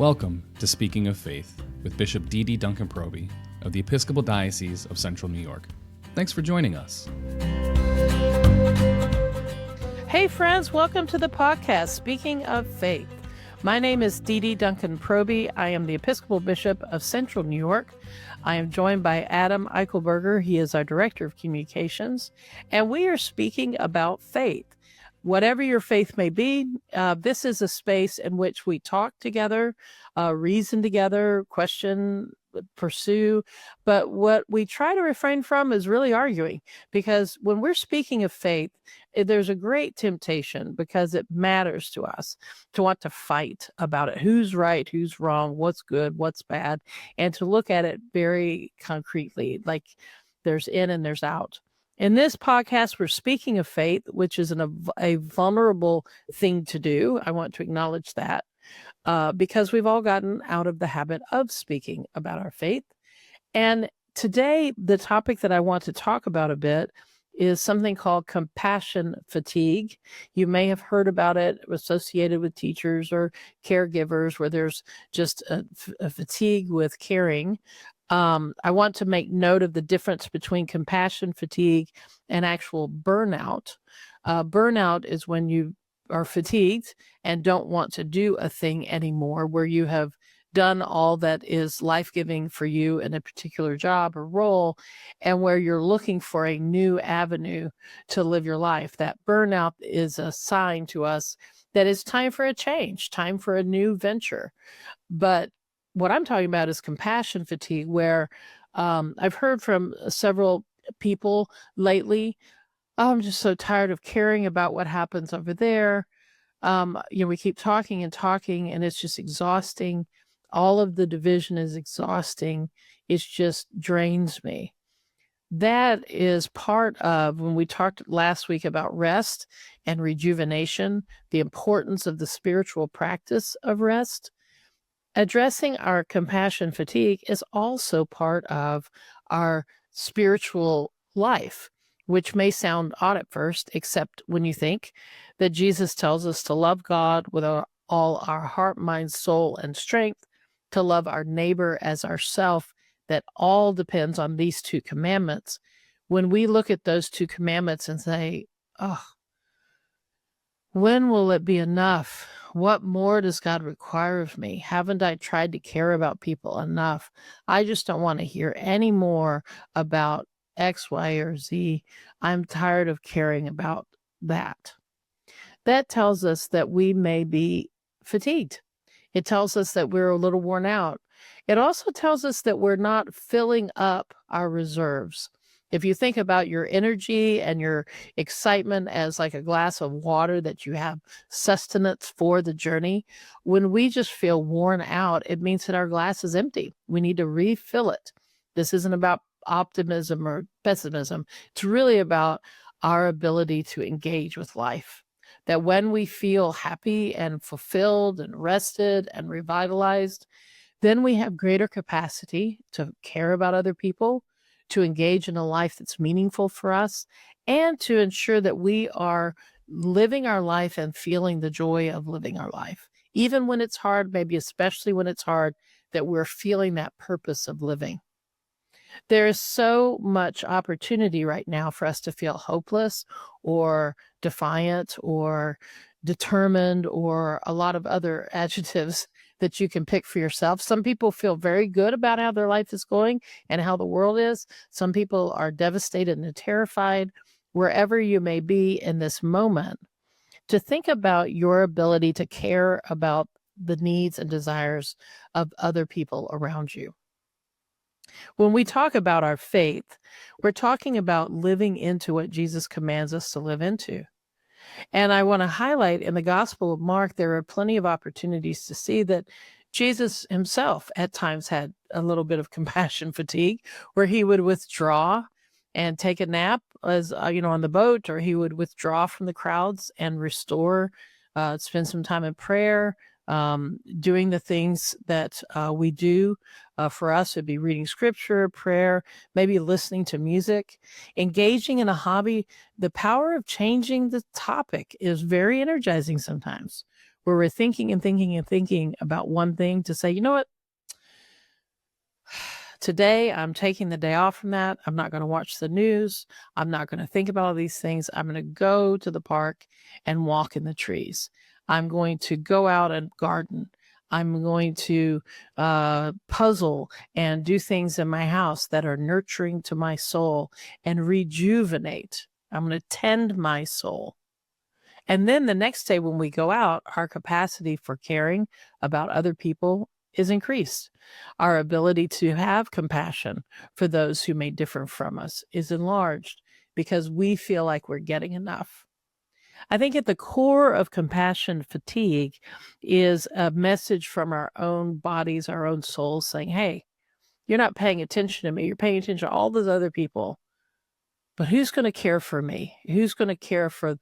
Welcome to Speaking of Faith with Bishop DeDe Duncan Proby of the Episcopal Diocese of Central New York. Thanks for joining us. Hey friends, welcome to the podcast, Speaking of Faith. My name is DeDe Duncan Proby. I am the Episcopal Bishop of Central New York. I am joined by Adam Eichelberger. He is our Director of Communications, and we are speaking about faith. Whatever your faith may be, this is a space in which we talk together, reason together, question, pursue. But what we try to refrain from is really arguing, because when we're speaking of faith, there's a great temptation, because it matters to us, to want to fight about it. Who's right? Who's wrong? What's good? What's bad? And to look at it very concretely, like there's in and there's out. In this podcast, we're speaking of faith, which is a vulnerable thing to do. I want to acknowledge that because we've all gotten out of the habit of speaking about our faith. And today, the topic that I want to talk about a bit is something called compassion fatigue. You may have heard about it associated with teachers or caregivers, where there's just a fatigue with caring. I want to make note of the difference between compassion fatigue and actual burnout. Burnout is when you are fatigued and don't want to do a thing anymore, where you have done all that is life-giving for you in a particular job or role, and where you're looking for a new avenue to live your life. That burnout is a sign to us that it's time for a change, time for a new venture. But what I'm talking about is compassion fatigue, where I've heard from several people lately, I'm just so tired of caring about what happens over there. We keep talking and talking, and it's just exhausting. All of the division is exhausting. It just drains me. That is part of when we talked last week about rest and rejuvenation, the importance of the spiritual practice of rest. Addressing our compassion fatigue is also part of our spiritual life, which may sound odd at first, except when you think that Jesus tells us to love God with all our heart, mind, soul, and strength, to love our neighbor as ourself. That all depends on these two commandments. When we look at those two commandments and say, oh, when will it be enough? What more does God require of me? Haven't I tried to care about people enough? I just don't want to hear any more about X, Y, or Z. I'm tired of caring about that. That tells us that we may be fatigued. It tells us that we're a little worn out. It also tells us that we're not filling up our reserves. If you think about your energy and your excitement as like a glass of water that you have sustenance for the journey, when we just feel worn out, it means that our glass is empty. We need to refill it. This isn't about optimism or pessimism. It's really about our ability to engage with life. That when we feel happy and fulfilled and rested and revitalized, then we have greater capacity to care about other people, to engage in a life that's meaningful for us, and to ensure that we are living our life and feeling the joy of living our life. Even when it's hard, maybe especially when it's hard, that we're feeling that purpose of living. There is so much opportunity right now for us to feel hopeless or defiant or determined or a lot of other adjectives that you can pick for yourself. Some people feel very good about how their life is going and how the world is. Some people are devastated and terrified. Wherever you may be in this moment, to think about your ability to care about the needs and desires of other people around you. When we talk about our faith, we're talking about living into what Jesus commands us to live into. And I want to highlight in the Gospel of Mark, there are plenty of opportunities to see that Jesus himself at times had a little bit of compassion fatigue, where he would withdraw and take a nap on the boat, or he would withdraw from the crowds and restore, spend some time in prayer, doing the things that we do. For us, it'd be reading scripture, prayer, maybe listening to music, engaging in a hobby. The power of changing the topic is very energizing sometimes. where we're thinking and thinking and thinking about one thing, to say, you know what? Today, I'm taking the day off from that. I'm not going to watch the news. I'm not going to think about all these things. I'm going to go to the park and walk in the trees. I'm going to go out and garden. I'm going to puzzle and do things in my house that are nurturing to my soul and rejuvenate. I'm going to tend my soul. And then the next day when we go out, our capacity for caring about other people is increased. Our ability to have compassion for those who may differ from us is enlarged because we feel like we're getting enough. I think at the core of compassion fatigue is a message from our own bodies, our own souls saying, hey, you're not paying attention to me. You're paying attention to all those other people. But who's going to care for me? Who's going to care for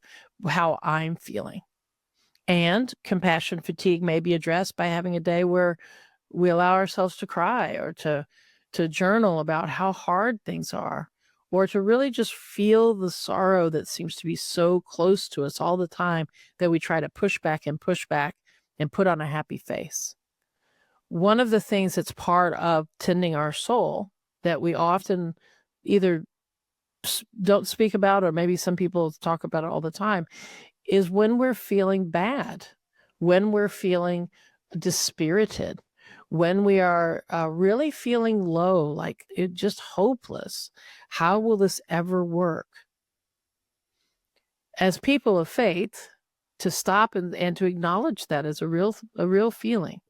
how I'm feeling? And compassion fatigue may be addressed by having a day where we allow ourselves to cry or to journal about how hard things are, or to really just feel the sorrow that seems to be so close to us all the time that we try to push back and put on a happy face. One of the things that's part of tending our soul that we often either don't speak about, or maybe some people talk about it all the time, is when we're feeling bad, when we're feeling dispirited, when we are really feeling low, like it just hopeless. How will this ever work? As people of faith, to stop and to acknowledge that as a real feeling.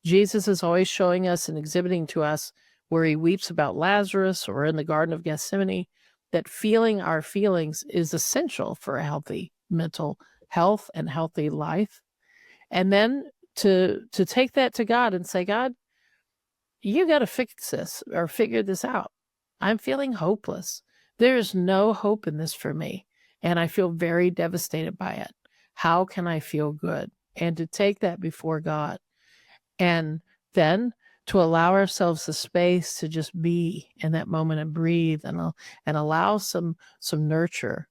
Jesus is always showing us and exhibiting to us, where he weeps about Lazarus or in the Garden of Gethsemane, that feeling our feelings is essential for a healthy mental health and healthy life. And then to take that to God and say, God, you got to fix this or figure this out. I'm feeling hopeless. There is no hope in this for me, and I feel very devastated by it. How can I feel good? And to take that before God, and then to allow ourselves the space to just be in that moment and breathe and allow some nurture,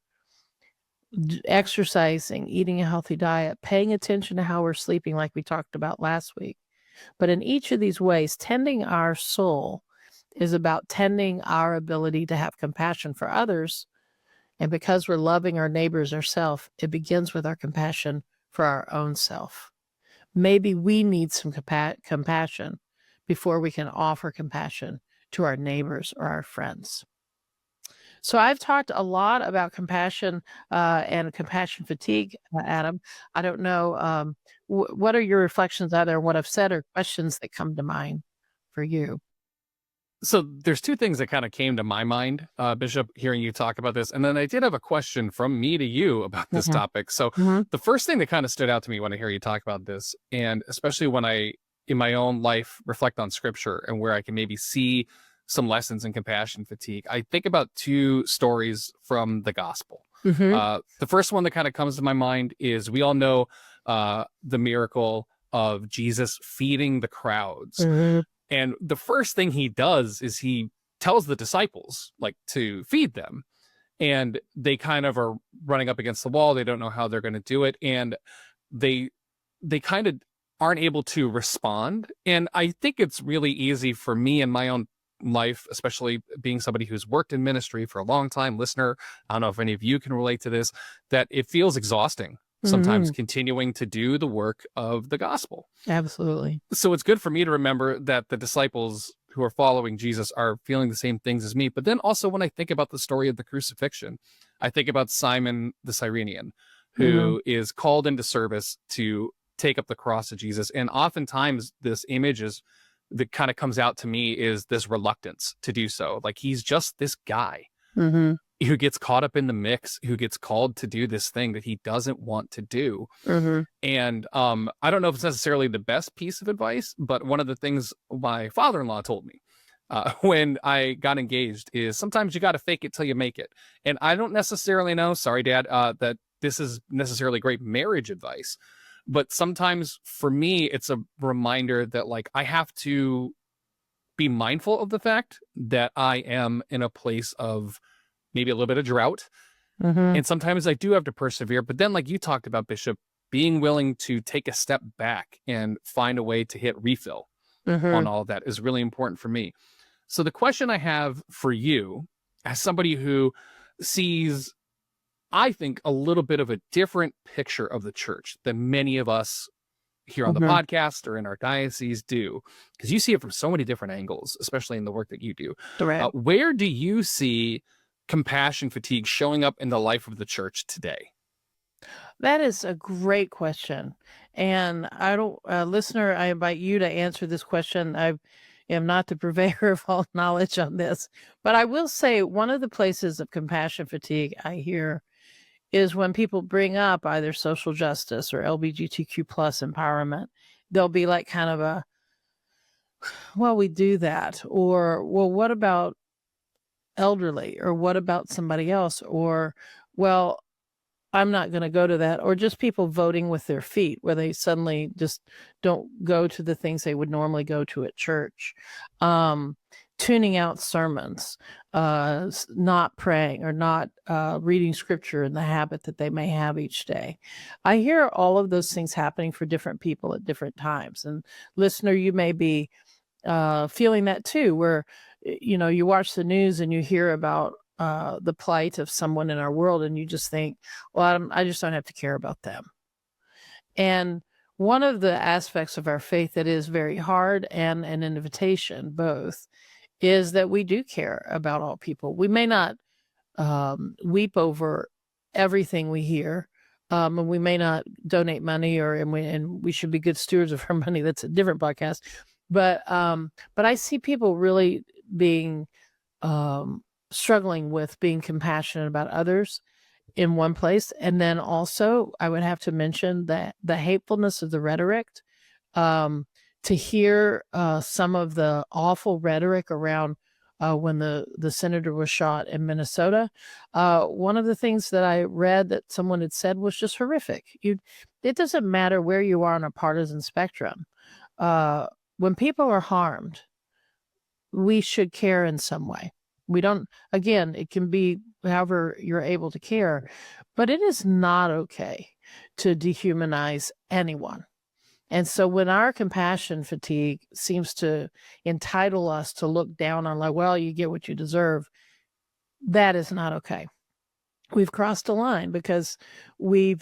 exercising, eating a healthy diet, paying attention to how we're sleeping, like we talked about last week. But in each of these ways, tending our soul is about tending our ability to have compassion for others. And because we're loving our neighbors ourselves, it begins with our compassion for our own self. Maybe we need some compassion before we can offer compassion to our neighbors or our friends. So I've talked a lot about compassion and compassion fatigue, Adam. I don't know, what are your reflections either on what I've said or questions that come to mind for you? So there's two things that kind of came to my mind, Bishop, hearing you talk about this. And then I did have a question from me to you about this topic. So the first thing that kind of stood out to me when I hear you talk about this, and especially when I, in my own life, reflect on scripture and where I can maybe see some lessons in compassion fatigue, I think about two stories from the gospel. The first one that kind of comes to my mind is, we all know the miracle of Jesus feeding the crowds. And the first thing he does is he tells the disciples, like, to feed them. And they kind of are running up against the wall. They don't know how they're going to do it. And they kind of aren't able to respond. And I think it's really easy for me in my own life, especially being somebody who's worked in ministry for a long time, listener, I don't know if any of you can relate to this, that it feels exhausting sometimes continuing to do the work of the gospel. Absolutely. So it's good for me to remember that the disciples who are following Jesus are feeling the same things as me. But then also, when I think about the story of the crucifixion, I think about Simon the Cyrenian, who is called into service to take up the cross of Jesus. And oftentimes this image that kind of comes out to me is this reluctance to do so. Like, he's just this guy who gets caught up in the mix, who gets called to do this thing that he doesn't want to do. And I don't know if it's necessarily the best piece of advice, but one of the things my father-in-law told me when I got engaged is, sometimes you got to fake it till you make it. And I don't necessarily know, sorry, Dad, that this is necessarily great marriage advice, but sometimes for me, it's a reminder that, like, I have to be mindful of the fact that I am in a place of maybe a little bit of drought. And sometimes I do have to persevere. But then, like you talked about, Bishop, being willing to take a step back and find a way to hit refill on all of that is really important for me. So the question I have for you, as somebody who sees, I think, a little bit of a different picture of the church than many of us here on the podcast or in our diocese do, because you see it from so many different angles, especially in the work that you do. Right. Where do you see compassion fatigue showing up in the life of the church today? That is a great question. And I don't, listener, I invite you to answer this question. I am not the purveyor of all knowledge on this, but I will say one of the places of compassion fatigue I hear is when people bring up either social justice or LGBTQ plus empowerment. They'll be like kind of a, well, we do that. Or, well, what about elderly? Or what about somebody else? Or, well, I'm not going to go to that. Or just people voting with their feet, where they suddenly just don't go to the things they would normally go to at church. Tuning out sermons, not praying or not reading scripture in the habit that they may have each day. I hear all of those things happening for different people at different times. And listener, you may be feeling that too, where, you watch the news and you hear about the plight of someone in our world, and you just think, well, I just don't have to care about them. And one of the aspects of our faith that is very hard and an invitation both is that we do care about all people. We may not weep over everything we hear, and we may not donate money, and we should be good stewards of our money. That's a different podcast. But I see people really being struggling with being compassionate about others in one place. And then also I would have to mention that the hatefulness of the rhetoric, to hear some of the awful rhetoric around when the senator was shot in Minnesota. One of the things that I read that someone had said was just horrific. It doesn't matter where you are on a partisan spectrum. When people are harmed, we should care in some way. We don't, again, it can be however you're able to care, but it is not okay to dehumanize anyone. And so when our compassion fatigue seems to entitle us to look down on, like, well, you get what you deserve, that is not okay. We've crossed a line, because when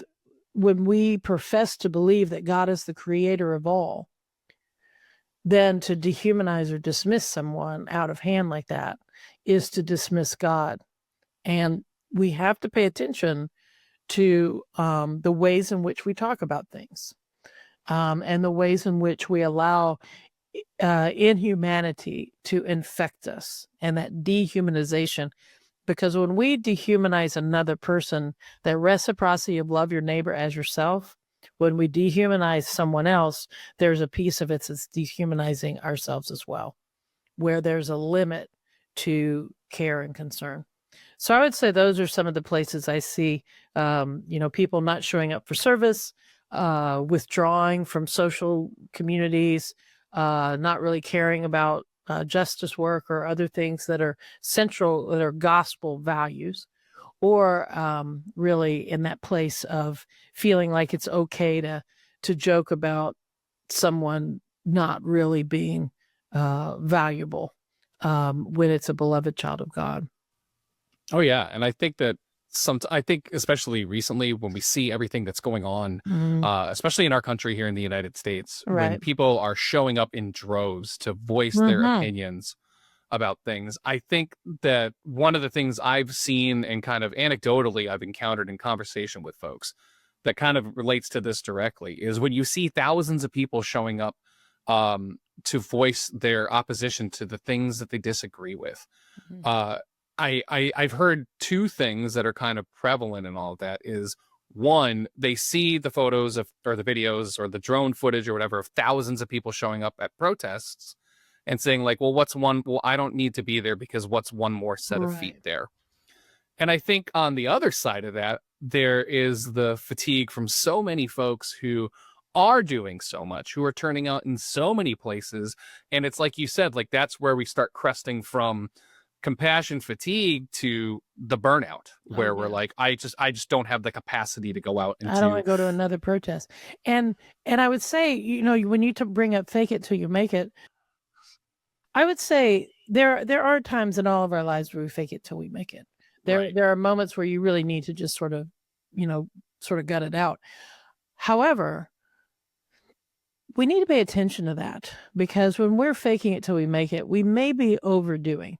we profess to believe that God is the creator of all, then to dehumanize or dismiss someone out of hand like that is to dismiss God. And we have to pay attention to the ways in which we talk about things, and the ways in which we allow inhumanity to infect us, and that dehumanization. Because when we dehumanize another person, that reciprocity of love your neighbor as yourself, when we dehumanize someone else, there's a piece of it that's dehumanizing ourselves as well, where there's a limit to care and concern. So I would say those are some of the places I see, people not showing up for service, withdrawing from social communities, not really caring about justice work or other things that are central, that are gospel values, or really in that place of feeling like it's okay to joke about someone not really being valuable when it's a beloved child of God. Oh yeah, and I think that I think especially recently, when we see everything that's going on, especially in our country here in the United States, when people are showing up in droves to voice their opinions about things, I think that one of the things I've seen and kind of anecdotally I've encountered in conversation with folks that kind of relates to this directly is when you see thousands of people showing up to voice their opposition to the things that they disagree with. I've heard two things that are kind of prevalent in all of that is, one, they see the photos of, or the videos or the drone footage or whatever of thousands of people showing up at protests and saying like, well, I don't need to be there because what's one more set of feet there? And I think on the other side of that, there is the fatigue from so many folks who are doing so much, who are turning out in so many places. And it's like you said, like, that's where we start cresting from compassion fatigue to the burnout, where we're like, I just don't have the capacity to go out and I don't want to go to another protest. And I would say, you know, when you bring up fake it till you make it, I would say there are times in all of our lives where we fake it till we make it. There are moments where you really need to just sort of, you know, sort of gut it out. However, we need to pay attention to that, because when we're faking it till we make it, we may be overdoing.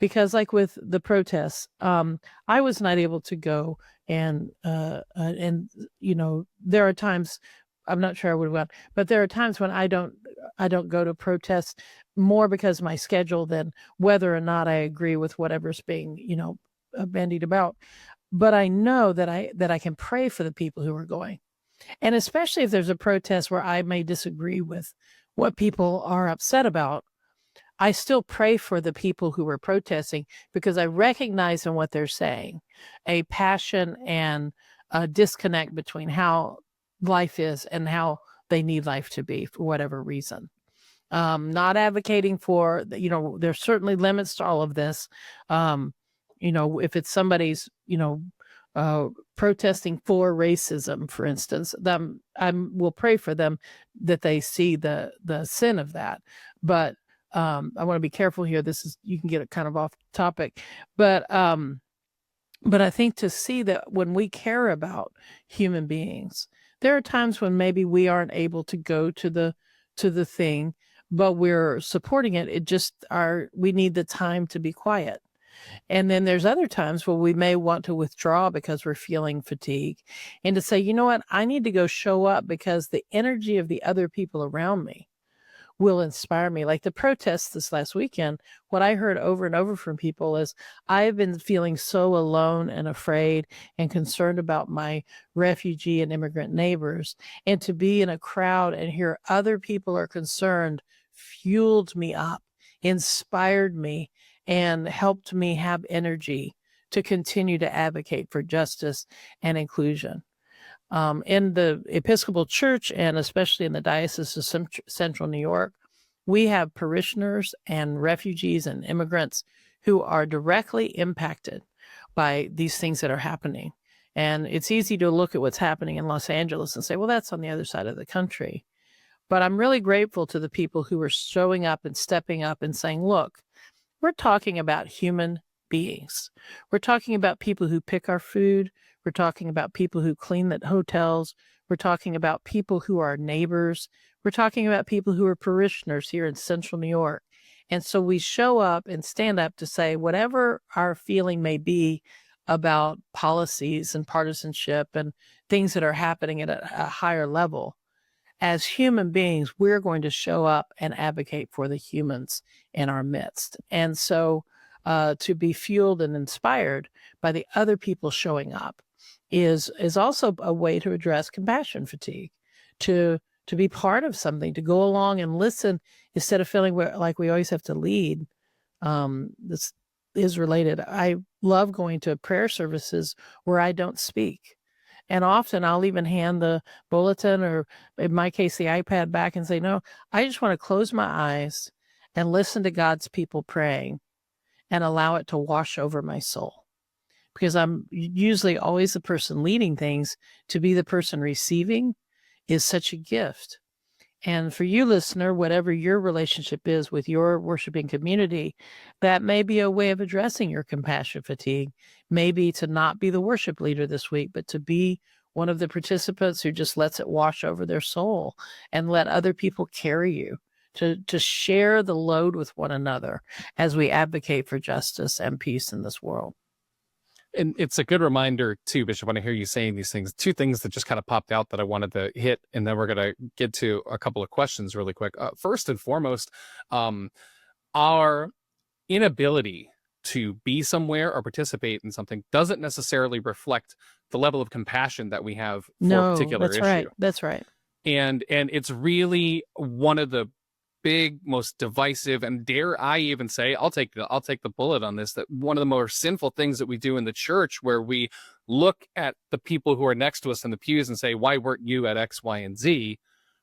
Because like with the protests, I was not able to go, and you know, there are times, I'm not sure I would have gone, but there are times when I don't go to protests, more because of my schedule than whether or not I agree with whatever's being, you know, bandied about. But I know that I can pray for the people who are going. And especially if there's a protest where I may disagree with what people are upset about, I still pray for the people who are protesting, because I recognize in what they're saying a passion and a disconnect between how life is and how they need life to be for whatever reason. Not advocating for, you know, there's certainly limits to all of this. You know, if it's somebody's, you know, protesting for racism, for instance, I will pray for them that they see the sin of that. But I want to be careful here. You can get it kind of off topic, but I think to see that when we care about human beings, there are times when maybe we aren't able to go to the thing, but we're supporting it. We need the time to be quiet. And then there's other times where we may want to withdraw because we're feeling fatigue, and to say, you know what, I need to go show up because the energy of the other people around me will inspire me. Like the protests this last weekend, what I heard over and over from people is, I've been feeling so alone and afraid and concerned about my refugee and immigrant neighbors. And to be in a crowd and hear other people are concerned fueled me up, inspired me, and helped me have energy to continue to advocate for justice and inclusion. In the Episcopal Church, and especially in the Diocese of Central New York, we have parishioners and refugees and immigrants who are directly impacted by these things that are happening. And it's easy to look at what's happening in Los Angeles and say, well, that's on the other side of the country. But I'm really grateful to the people who are showing up and stepping up and saying, look, we're talking about human beings. We're talking about people who pick our food. We're talking about people who clean the hotels. We're talking about people who are neighbors. We're talking about people who are parishioners here in Central New York. And so we show up and stand up to say, whatever our feeling may be about policies and partisanship and things that are happening at a higher level, as human beings, we're going to show up and advocate for the humans in our midst. And so to be fueled and inspired by the other people showing up is also a way to address compassion fatigue, to be part of something, to go along and listen instead of feeling like we always have to lead. This is related. I love going to prayer services where I don't speak. And often I'll even hand the bulletin, or in my case, the iPad, back and say, no, I just want to close my eyes and listen to God's people praying and allow it to wash over my soul. Because I'm usually always the person leading things. To be the person receiving is such a gift. And for you, listener, whatever your relationship is with your worshiping community, that may be a way of addressing your compassion fatigue. Maybe to not be the worship leader this week, but to be one of the participants who just lets it wash over their soul and let other people carry you, to share the load with one another as we advocate for justice and peace in this world. And it's a good reminder too, Bishop, when I hear you saying these things, two things that just kind of popped out that I wanted to hit, and then we're going to get to a couple of questions really quick. First and foremost, our inability to be somewhere or participate in something doesn't necessarily reflect the level of compassion that we have for a particular issue. Right. That's right. And it's really one of the big, most divisive, and dare I even say, I'll take the bullet on this, that one of the more sinful things that we do in the church, where we look at the people who are next to us in the pews and say, why weren't you at X, Y, and Z?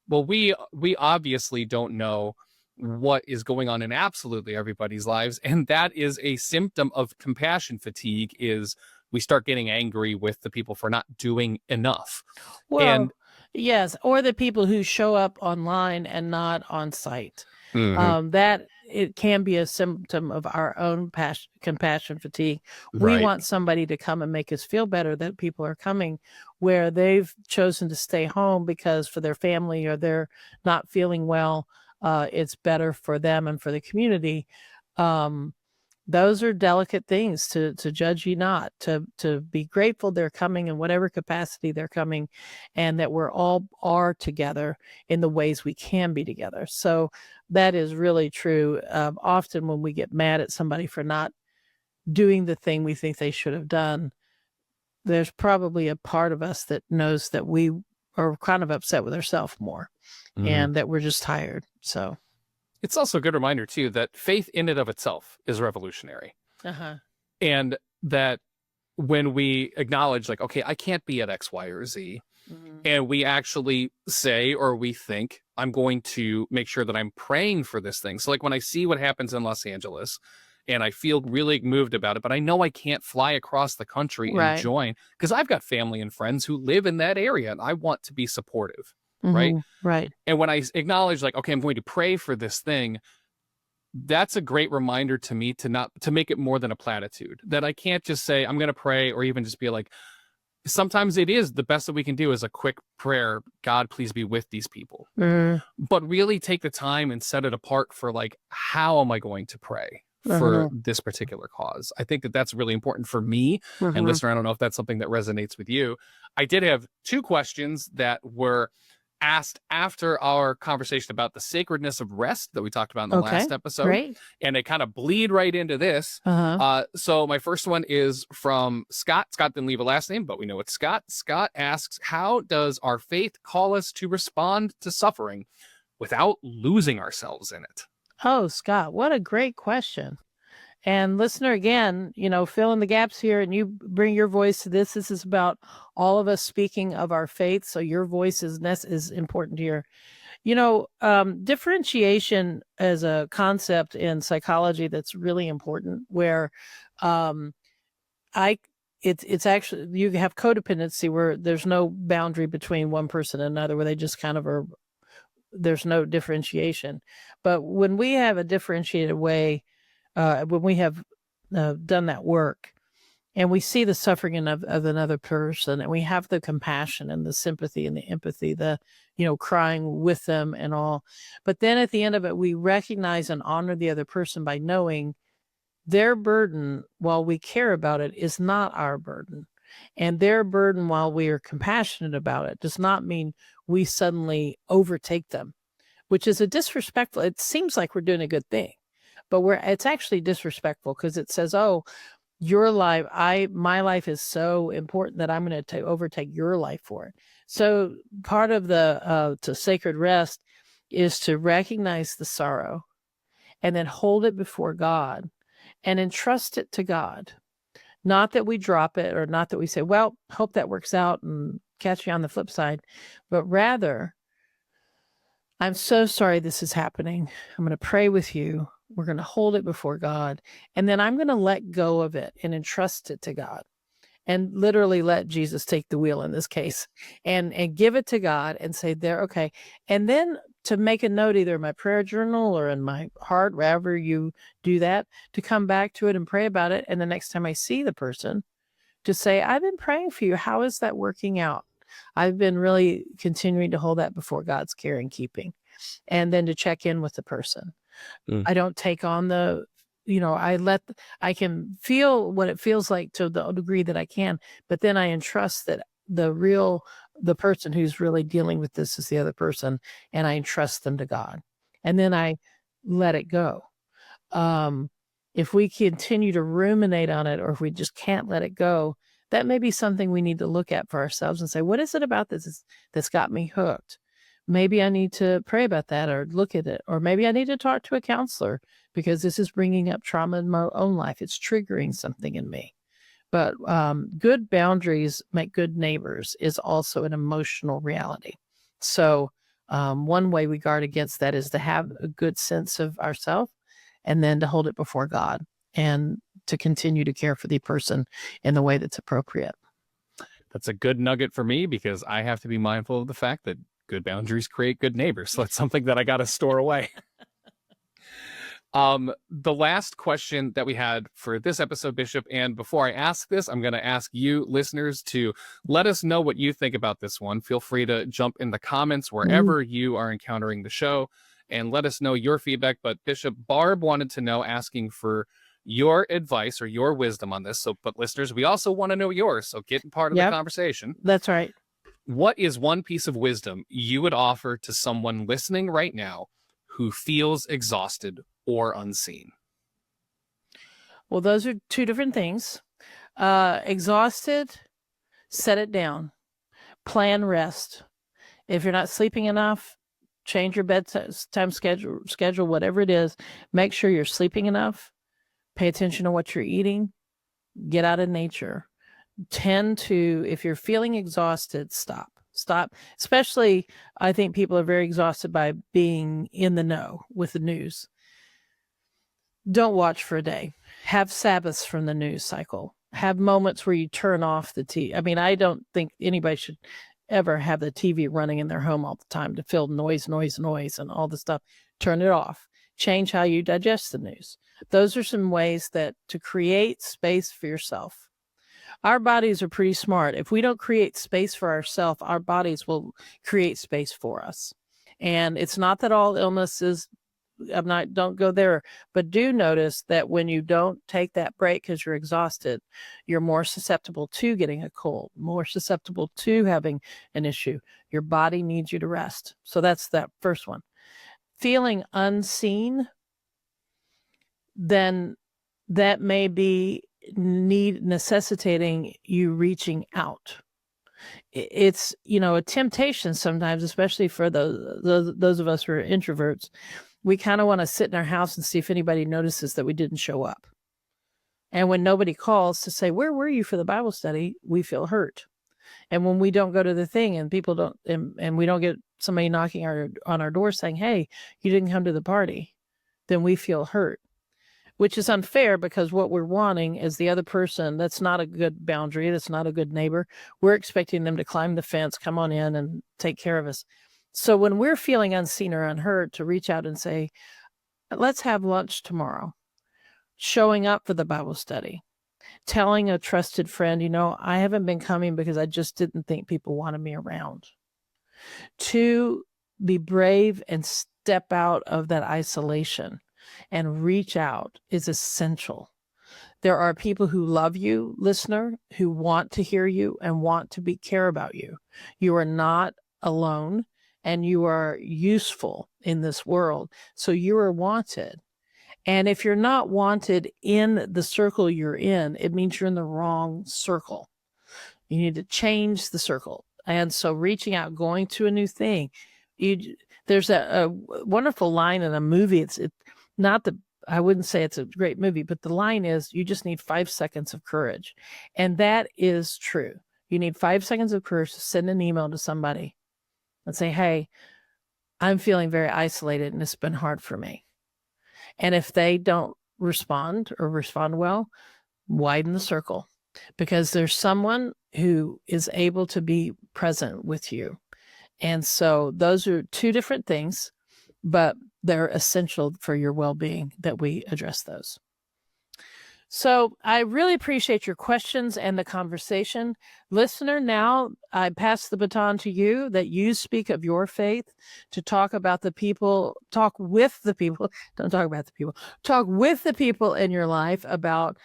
Well, we obviously don't know what is going on in absolutely everybody's lives. And that is a symptom of compassion fatigue, is we start getting angry with the people for not doing enough. Well, And yes, or the people who show up online and not on site. That it can be a symptom of our own compassion fatigue. We right. want somebody to come and make us feel better that people are coming, where they've chosen to stay home because for their family or they're not feeling well. It's better for them and for the community. Those are delicate things, to judge ye not, to be grateful they're coming in whatever capacity they're coming, and that we're all are together in the ways we can be together. So that is really true. Often when we get mad at somebody for not doing the thing we think they should have done, there's probably a part of us that knows that we are kind of upset with ourselves more, and that we're just tired. So it's also a good reminder, too, that faith in and of itself is revolutionary. And that when we acknowledge, like, okay, I can't be at X, Y, or Z, and we actually say, or we think, I'm going to make sure that I'm praying for this thing. So like when I see what happens in Los Angeles and I feel really moved about it, but I know I can't fly across the country and join, because I've got family and friends who live in that area and I want to be supportive. Right. And when I acknowledge, like, okay, I'm going to pray for this thing, that's a great reminder to me to make it more than a platitude, that I can't just say I'm going to pray, or even just be like, sometimes it is the best that we can do is a quick prayer. God, please be with these people, but really take the time and set it apart for, like, how am I going to pray for this particular cause? I think that that's really important for me. And listener, I don't know if that's something that resonates with you. I did have 2 questions that were asked after our conversation about the sacredness of rest that we talked about in the last episode. And they kind of bleed right into this. So my first one is from Scott. Scott didn't leave a last name, but we know it's Scott. Scott asks, how does our faith call us to respond to suffering without losing ourselves in it? Oh, Scott, what a great question. And listener, again, fill in the gaps here, and you bring your voice to this. This is about all of us speaking of our faith. So your voice is important here. Differentiation as a concept in psychology that's really important, where it's actually, you have codependency where there's no boundary between one person and another, where they just kind of are, there's no differentiation. But when we have a differentiated way, when we have done that work and we see the suffering of another person, and we have the compassion and the sympathy and the empathy, the, crying with them and all. But then at the end of it, we recognize and honor the other person by knowing their burden, while we care about it, is not our burden. And their burden, while we are compassionate about it, does not mean we suddenly overtake them, which is a disrespectful. It seems like we're doing a good thing, but it's actually disrespectful, because it says, oh, your life, my life is so important that I'm going to overtake your life for it. So part of the to sacred rest is to recognize the sorrow and then hold it before God and entrust it to God. Not that we drop it, or not that we say, well, hope that works out and catch you on the flip side, but rather, I'm so sorry this is happening. I'm going to pray with you. We're going to hold it before God, and then I'm going to let go of it and entrust it to God, and literally let Jesus take the wheel in this case, and give it to God and say, there, okay. And then to make a note, either in my prayer journal or in my heart, wherever you do that, to come back to it and pray about it. And the next time I see the person, to say, I've been praying for you. How is that working out? I've been really continuing to hold that before God's care and keeping, and then to check in with the person. I don't take on I can feel what it feels like to the degree that I can, but then I entrust that the person who's really dealing with this is the other person, and I entrust them to God, and then I let it go. If we continue to ruminate on it, or if we just can't let it go, that may be something we need to look at for ourselves and say, what is it about this that's got me hooked? Maybe I need to pray about that, or look at it, or maybe I need to talk to a counselor, because this is bringing up trauma in my own life. It's triggering something in me. But good boundaries make good neighbors is also an emotional reality. So One way we guard against that is to have a good sense of ourselves and then to hold it before God and to continue to care for the person in the way that's appropriate. That's a good nugget for me because I have to be mindful of the fact that good boundaries create good neighbors. So that's something that I got to store away. The last question that we had for this episode, Bishop, and before I ask this, I'm going to ask you listeners to let us know what you think about this one. Feel free to jump in the comments wherever you are encountering the show and let us know your feedback. But Bishop, Barb wanted to know, asking for your advice or your wisdom on this. So, but listeners, we also want to know yours. So get part of the conversation. That's right. What is one piece of wisdom you would offer to someone listening right now who feels exhausted or unseen? Well, those are two different things. Exhausted, set it down. Plan rest. If you're not sleeping enough, change your bedtime schedule, whatever it is. Make sure you're sleeping enough. Pay attention to what you're eating. Get out of nature. If you're feeling exhausted, stop. Especially, I think people are very exhausted by being in the know with the news. Don't watch for a day. Have Sabbaths from the news cycle. Have moments where you turn off the TV. I mean, I don't think anybody should ever have the TV running in their home all the time to fill noise, and all the stuff. Turn it off. Change how you digest the news. Those are some ways to create space for yourself. Our bodies are pretty smart. If we don't create space for ourselves, our bodies will create space for us. And it's not that all illness is, don't go there, but do notice that when you don't take that break because you're exhausted, you're more susceptible to getting a cold, more susceptible to having an issue. Your body needs you to rest. So that's that first one. Feeling unseen, then that may be necessitating you reaching out. It's, a temptation sometimes, especially for those of us who are introverts. We kind of want to sit in our house and see if anybody notices that we didn't show up. And when nobody calls to say, where were you for the Bible study? We feel hurt. And when we don't go to the thing and people don't, and we don't get somebody knocking on our door saying, hey, you didn't come to the party, then we feel hurt, which is unfair because what we're wanting is the other person. That's not a good boundary. That's not a good neighbor. We're expecting them to climb the fence, come on in and take care of us. So when we're feeling unseen or unheard, to reach out and say, let's have lunch tomorrow, showing up for the Bible study, telling a trusted friend, I haven't been coming because I just didn't think people wanted me around. To be brave and step out of that isolation and reach out is essential. There are people who love you, listener, who want to hear you and want to care about you. You are not alone. And you are useful in this world. So you are wanted. And if you're not wanted in the circle you're in, it means you're in the wrong circle. You need to change the circle. And so reaching out, going to a new thing. There's a wonderful line in a movie. I wouldn't say it's a great movie, but the line is, you just need 5 seconds of courage. And that is true. You need 5 seconds of courage to send an email to somebody and say, hey, I'm feeling very isolated and it's been hard for me. And if they don't respond or respond well, widen the circle, because there's someone who is able to be present with you. And so those are two different things, but they're essential for your well-being that we address those. So I really appreciate your questions and the conversation. Listener, now I pass the baton to you, that you speak of your faith, to talk with the people, talk with the people in your life about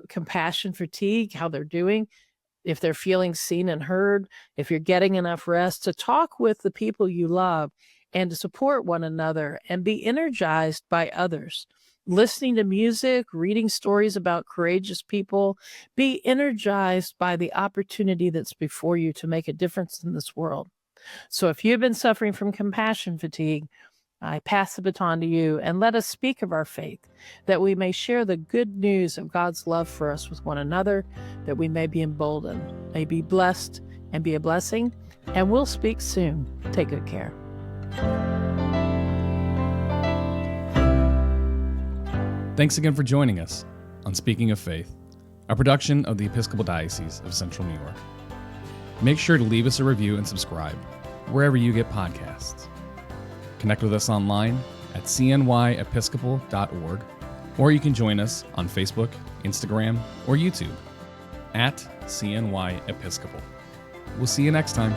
compassion fatigue, how they're doing, if they're feeling seen and heard, if you're getting enough rest, to talk with the people you love and to support one another and be energized by others. Listening to music, reading stories about courageous people, be energized by the opportunity that's before you to make a difference in this world. So if you've been suffering from compassion fatigue, I pass the baton to you, and let us speak of our faith, that we may share the good news of God's love for us with one another, that we may be emboldened, may be blessed, and be a blessing. And we'll speak soon. Take good care. Thanks again for joining us on Speaking of Faith, a production of the Episcopal Diocese of Central New York. Make sure to leave us a review and subscribe wherever you get podcasts. Connect with us online at cnyepiscopal.org, or you can join us on Facebook, Instagram, or YouTube at CNY Episcopal. We'll see you next time.